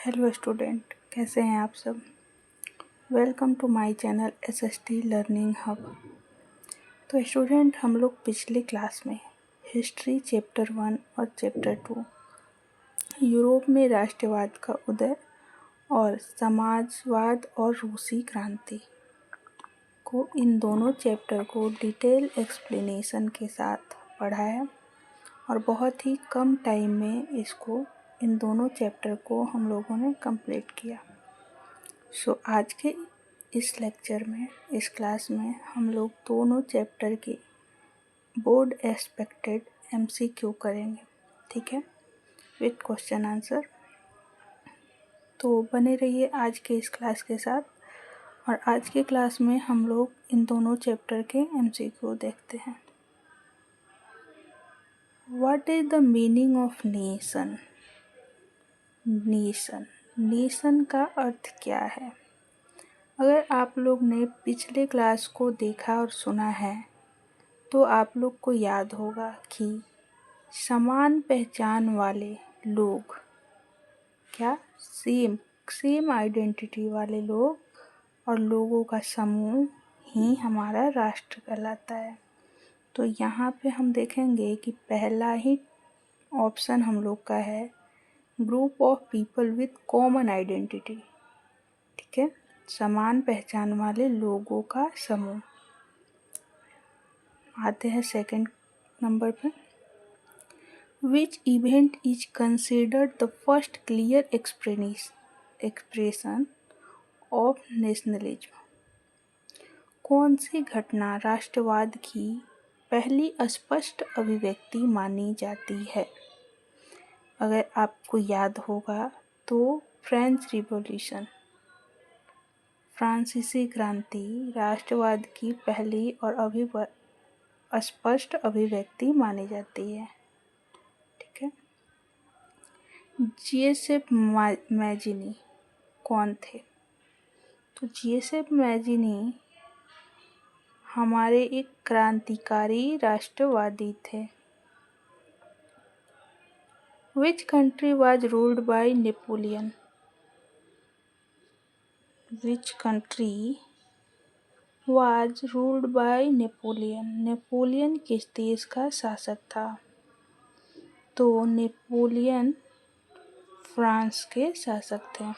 Hello student, कैसे हैं आप सब। Welcome to my channel SST learning hub. तो स्टूडेंट, हम लोग पिछले क्लास में हिस्ट्री चैप्टर 1 और चैप्टर 2 यूरोप में राष्ट्रवाद का उदय और समाजवाद और रूसी क्रांति को इन दोनों चैप्टर को डिटेल एक्सप्लेनेशन के साथ पढ़ा है और बहुत ही कम टाइम में इसको इन दोनों चैप्टर को हम लोगों ने कंप्लीट किया। आज के इस लेक्चर में, इस क्लास में हम लोग दोनों चैप्टर के बोर्ड एक्सपेक्टेड एमसीक्यू करेंगे, ठीक है, विद क्वेश्चन आंसर। तो बने रहिए आज के इस क्लास के साथ और आज के क्लास में हम लोग इन दोनों चैप्टर के एमसीक्यू देखते हैं। What is the meaning of nation? Nation का अर्थ क्या है? अगर आप लोग ने पिछले क्लास को देखा और सुना है तो आप लोग को याद होगा कि समान पहचान वाले लोग, क्या सेम आइडेंटिटी वाले लोग और लोगों का समूह ही हमारा राष्ट्र कहलाता है। तो यहाँ पे हम देखेंगे कि पहला ही ऑप्शन हम लोग का है group of people with common identity, ठीक है, समान पहचान वाले लोगों का समूह। आते हैं सेकंड नंबर पे। Which event is considered the first clear expression of nationalism? कौन सी घटना राष्ट्रवाद की पहली स्पष्ट अभिव्यक्ति मानी जाती है? अगर आपको याद होगा तो फ्रेंच रिवॉल्यूशन, फ्रांसीसी क्रांति राष्ट्रवाद की पहली और स्पष्ट अभिव्यक्ति मानी जाती है, ठीक है। जियोसेप मैजिनी कौन थे? तो जियोसेप मैजिनी हमारे एक क्रांतिकारी राष्ट्रवादी थे। Which country was ruled by Napoleon? Which country was ruled by Napoleon? Napoleon किस देश का शासक था? तो नेपोलियन फ्रांस के शासक थे।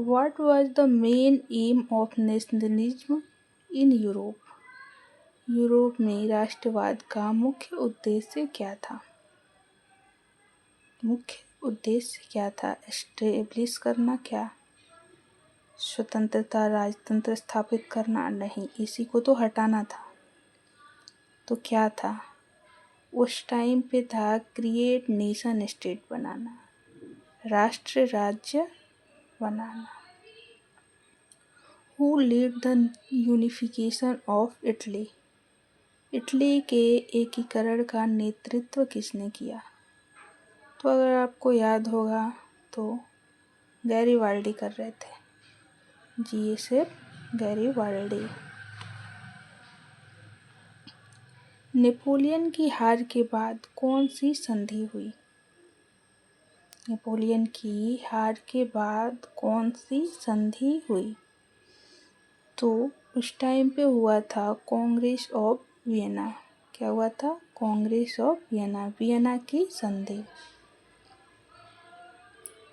What was the main aim of nationalism in Europe? Europe में राष्ट्रवाद का मुख्य उद्देश्य क्या था? मुख्य उद्देश्य क्या था? एस्टेब्लिश करना, क्या स्वतंत्रता राजतंत्र स्थापित करना? नहीं, इसी को तो हटाना था। तो क्या था? उस टाइम पे था क्रिएट नेशन स्टेट बनाना, राष्ट्र राज्य बनाना। Who led the unification of Italy? Italy के एकीकरण का नेतृत्व किसने किया? तो अगर आपको याद होगा तो गैरिबाल्डी कर रहे थे, जियोसेप गैरिबाल्डी। नेपोलियन की हार के बाद कौन सी संधि हुई? नेपोलियन की हार के बाद कौन सी संधि हुई? तो उस टाइम पे हुआ था कांग्रेस ऑफ वियना। क्या हुआ था? कांग्रेस ऑफ वियना, वियना की संधि।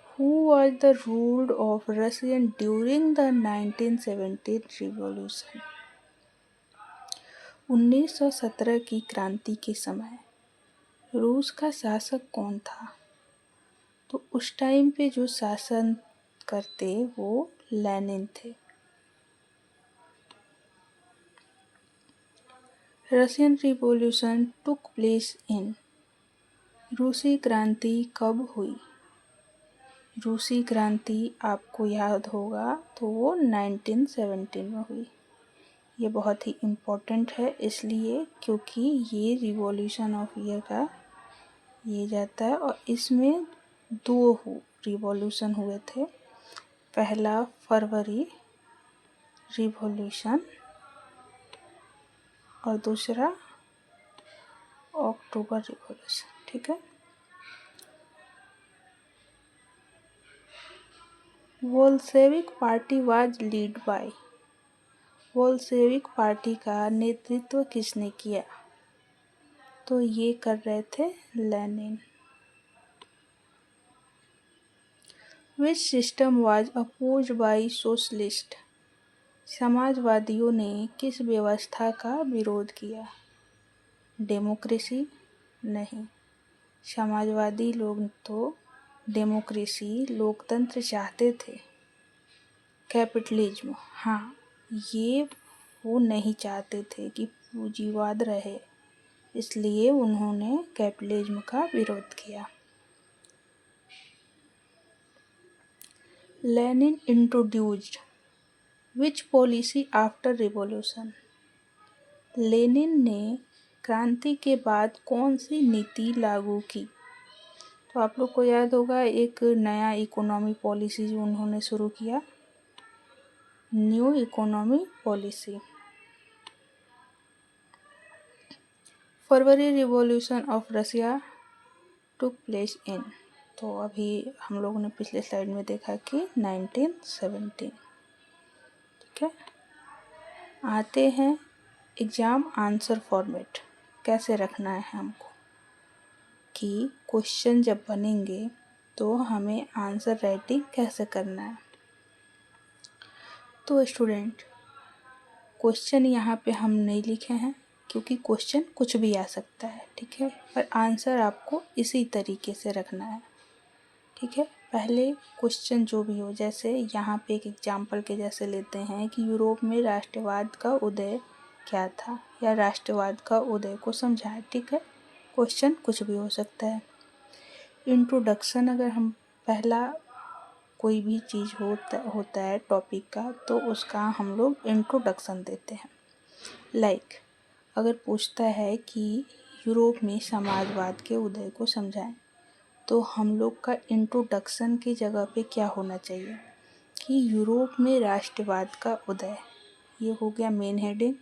Who was the ruler of Russian during the 1917 revolution? 1917 की क्रांति के समय रूस का शासक कौन था? तो उस टाइम पे जो शासन करते वो लेनिन थे। Russian revolution took place in? रूसी क्रांति कब हुई? रूसी क्रांति आपको याद होगा तो वो 1917 में हुई। ये बहुत ही इम्पोर्टेंट है इसलिए क्योंकि ये रिवॉल्यूशन ऑफ ईयर का ये जाता है और इसमें दो रिवॉल्यूशन हुए थे। पहला फरवरी रिवॉल्यूशन और दूसरा अक्टूबर रिवॉल्यूशन, ठीक है। Bolshevik party was lead by, Bolshevik party का नेतृत्व किसने किया? तो ये कर रहे थे Lenin. Which system was opposed by socialist, समाजवादियों ने किस व्यवस्था का विरोध किया? डेमोक्रेसी? नहीं, समाजवादी लोग तो डेमोक्रेसी लोकतंत्र चाहते थे। कैपिटलिज्म, हाँ, ये वो नहीं चाहते थे कि पूंजीवाद रहे, इसलिए उन्होंने कैपिटलिज्म का विरोध किया। लेनिन इंट्रोड्यूस्ड विच पॉलिसी आफ्टर रिवॉल्यूशन, लेनिन ने क्रांति के बाद कौन सी नीति लागू की? तो आप लोग को याद होगा एक नया इकोनॉमी पॉलिसी जो उन्होंने शुरू किया, new economy policy. February revolution of Russia took place in, तो अभी हम लोगों ने पिछले स्लाइड में देखा कि 1917, ठीक है। आते हैं एग्जाम आंसर फॉर्मेट, कैसे रखना है हमको कि क्वेश्चन जब बनेंगे तो हमें आंसर राइटिंग कैसे करना है। तो स्टूडेंट, क्वेश्चन यहाँ पे हम नहीं लिखे हैं क्योंकि क्वेश्चन कुछ भी आ सकता है, ठीक है, पर आंसर आपको इसी तरीके से रखना है, ठीक है। पहले क्वेश्चन जो भी हो, जैसे यहाँ पे एक एग्जाम्पल के जैसे लेते हैं कि यूरोप में राष्ट्रवाद का उदय क्या था, या राष्ट्रवाद का उदय को समझाएं, ठीक है। क्वेश्चन कुछ भी हो सकता है। इंट्रोडक्शन, अगर हम पहला कोई भी चीज़ होता है टॉपिक का, तो उसका हम लोग इंट्रोडक्शन देते हैं। लाइक अगर पूछता है कि यूरोप में समाजवाद के उदय को समझाएं, तो हम लोग का इंट्रोडक्शन की जगह पे क्या होना चाहिए कि यूरोप में राष्ट्रवाद का उदय, ये हो गया मेन हेडिंग।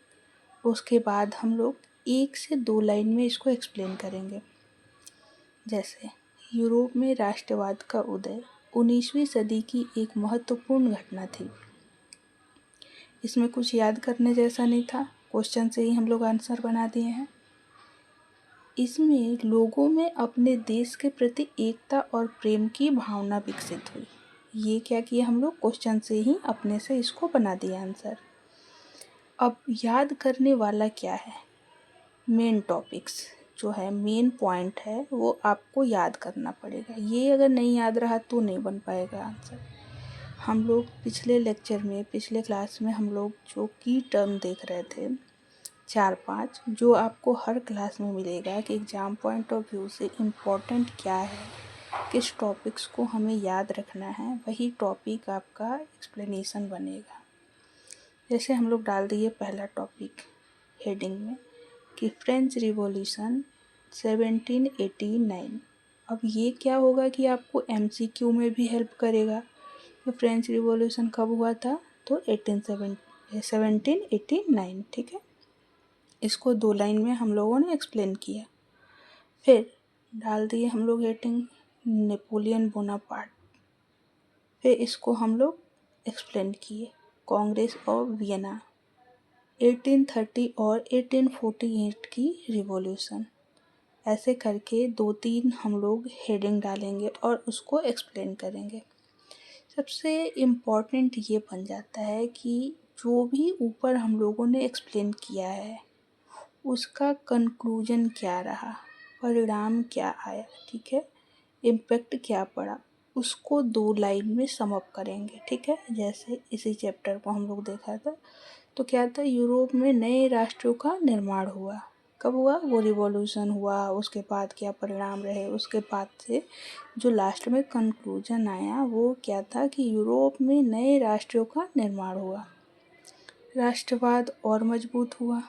उसके बाद हम लोग 1 से 2 लाइन में इसको एक्सप्लेन करेंगे। जैसे यूरोप में राष्ट्रवाद का उदय 19वीं सदी की एक महत्वपूर्ण घटना थी। इसमें कुछ याद करने जैसा नहीं था, क्वेश्चन से ही हम लोग आंसर बना दिए हैं। इसमें लोगों में अपने देश के प्रति एकता और प्रेम की भावना विकसित हुई। ये क्या किया हम लोग, क्वेश्चन से ही अपने से इसको बना दिया आंसर। अब याद करने वाला क्या है, मेन टॉपिक्स जो है, मेन पॉइंट है, वो आपको याद करना पड़ेगा। ये अगर नहीं याद रहा तो नहीं बन पाएगा आंसर। हम लोग पिछले लेक्चर में, पिछले क्लास में हम लोग जो की टर्म देख रहे थे 4-5, जो आपको हर क्लास में मिलेगा कि एग्ज़ाम पॉइंट ऑफ व्यू से इम्पोर्टेंट क्या है, किस टॉपिक्स को हमें याद रखना है, वही टॉपिक आपका एक्सप्लेनेशन बनेगा। जैसे हम लोग डाल दिए पहला टॉपिक हेडिंग में कि फ्रेंच रिवॉल्यूशन 1789। अब ये क्या होगा कि आपको MCQ में भी हेल्प करेगा। तो फ्रेंच रिवॉल्यूशन कब हुआ था, तो 1789, ठीक है। इसको 2 लाइन में हम लोगों ने एक्सप्लेन किया। फिर डाल दिए हम लोग हेडिंग नेपोलियन बोनापार्ट। फिर इसको हम लोग एक्सप्लेन किए कांग्रेस ऑफ वियना, 1830 और 1848 की रिवॉल्यूशन। ऐसे करके 2-3 हम लोग हेडिंग डालेंगे और उसको एक्सप्लेन करेंगे। सबसे इम्पॉर्टेंट ये बन जाता है कि जो भी ऊपर हम लोगों ने एक्सप्लेन किया है उसका कंक्लूजन क्या रहा, परिणाम क्या आया, ठीक है, इम्पैक्ट क्या पड़ा, उसको 2 लाइन में सम अप करेंगे, ठीक है। जैसे इसी चैप्टर को हम लोग देखा था, तो क्या था, यूरोप में नए राष्ट्रों का निर्माण हुआ। कब हुआ, वो रिवॉल्यूशन हुआ, उसके बाद क्या परिणाम रहे, उसके बाद से जो लास्ट में कंक्लूजन आया वो क्या था कि यूरोप में नए राष्ट्रों का निर्माण हुआ, राष्ट्रवाद और मजबूत हुआ,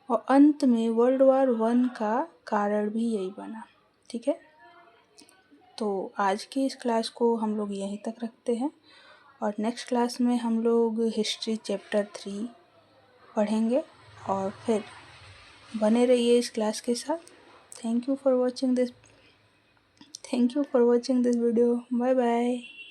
और अंत में वर्ल्ड वॉर 1 का कारण भी यही बना, ठीक है। तो आज की इस क्लास को हम लोग यहीं तक रखते हैं, और नेक्स्ट क्लास में हम लोग हिस्ट्री चैप्टर 3 पढ़ेंगे। और फिर बने रहिए इस क्लास के साथ। Thank you for watching this video. Bye bye.